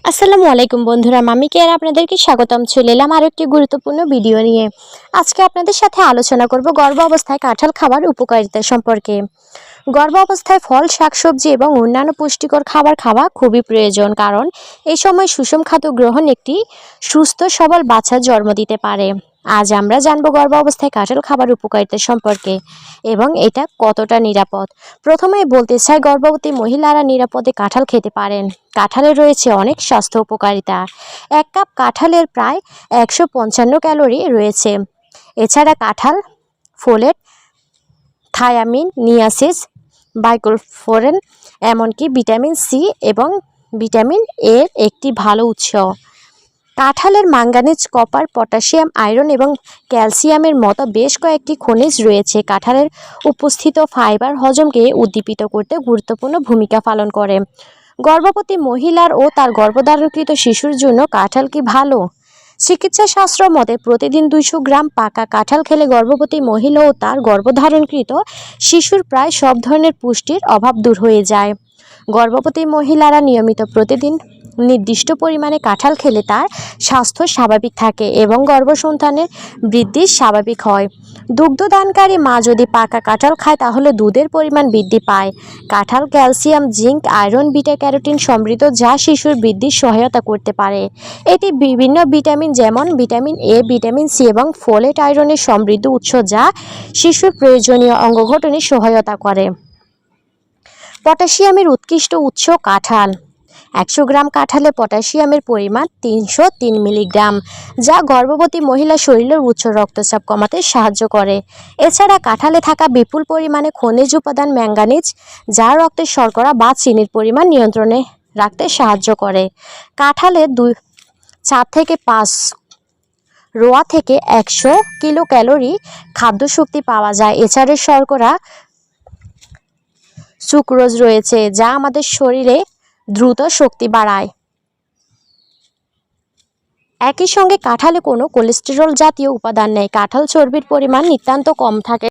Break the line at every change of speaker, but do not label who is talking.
আসসালামু আলাইকুম বন্ধুরা, মামিকে আর আপনাদেরকে স্বাগতম। চলে এলাম আরও একটি গুরুত্বপূর্ণ ভিডিও নিয়ে। আজকে আপনাদের সাথে আলোচনা করব গর্ভ অবস্থায় কাঁঠাল খাবার উপকারিতা সম্পর্কে। গর্ভ অবস্থায় ফল, শাকসবজি এবং অন্যান্য পুষ্টিকর খাবার খাওয়া খুবই প্রয়োজন, কারণ এই সময় সুষম খাদ্য গ্রহণ একটি সুস্থ সবল বাচ্চার জন্ম দিতে পারে। আজ আমরা জানব গর্ভ অবস্থায় কাঁঠাল খাবার উপকারিতা সম্পর্কে এবং এটা কতটা নিরাপদ। প্রথমেই বলতে চাই, গর্ভবতী মহিলারা নিরাপদে কাঁঠাল খেতে পারেন। কাঁঠালে রয়েছে অনেক স্বাস্থ্য উপকারিতা। এক কাপ কাঁঠালের প্রায় 155 ক্যালোরি রয়েছে। এছাড়া কাঁঠাল ফোলেট, থায়ামিন, নিয়াসিস, বাইকোলফোরেন, এমনকি ভিটামিন সি এবং ভিটামিন এর একটি ভালো উৎস। কাঁঠালের ম্যাঙ্গানিজ, কপার, পটাশিয়াম, আয়রন এবং ক্যালসিয়ামের মতো বেশ কয়েকটি খনিজ রয়েছে। কাঁঠালের উপস্থিত ফাইবার হজমকে উদ্দীপিত করতে গুরুত্বপূর্ণ ভূমিকা পালন করে। গর্ভবতী মহিলার ও তার গর্ভধারণকৃত শিশুর জন্য কাঁঠাল কি ভালো? চিকিৎসাশাস্ত্র মতে প্রতিদিন 200 গ্রাম পাকা কাঁঠাল খেলে গর্ভবতী মহিলা ও তার গর্ভধারণকৃত শিশুর প্রায় সব ধরনের পুষ্টির অভাব দূর হয়ে যায়। গর্ভবতী মহিলারা নিয়মিত প্রতিদিন নির্দিষ্ট পরিমাণে কাঁঠাল খেলে তার স্বাস্থ্য স্বাভাবিক থাকে এবং গর্ভসন্তানের বৃদ্ধি স্বাভাবিক হয়। দুগ্ধদানকারী মা যদি পাকা কাঁঠাল খায় তাহলে দুধের পরিমাণ বৃদ্ধি পায়। কাঁঠাল calcium, zinc, iron, beta carotene সমৃদ্ধ, যা শিশুর বৃদ্ধির সহায়তা করতে পারে। এটি বিভিন্ন ভিটামিন যেমন ভিটামিন এ, ভিটামিন সি এবং ফোলেট আয়রনের সমৃদ্ধ উৎস, যা শিশুর প্রয়োজনীয় অঙ্গগঠনে সহায়তা করে। পটাশিয়ামের উৎকৃষ্ট উৎস কাঁঠাল। 100 গ্রাম কাঁঠালে পটাশিয়ামের পরিমাণ 303 মিলিগ্রাম, যা গর্ভবতী মহিলার শরীরের উচ্চ রক্তচাপ কমাতে সাহায্য করে। এছাড়া কাঁঠালে থাকা বিপুল পরিমাণে খনিজ উপাদান ম্যাঙ্গানিজ, যা রক্তের শর্করা বা চিনির পরিমাণ নিয়ন্ত্রণে রাখতে সাহায্য করে। কাঁঠালে 4 থেকে 5 রোয়া থেকে 100 কিলো ক্যালোরি খাদ্য শক্তি পাওয়া যায়। এছাড়া শর্করা সুক্রোজ রয়েছে, যা আমাদের শরীরে দ্রুত শক্তি বাড়ায়। একই সঙ্গে কাঁঠালে কোনো কোলেস্টেরল জাতীয় উপাদান নেই। কাঁঠাল চর্বির পরিমাণ নিতান্ত কম থাকে।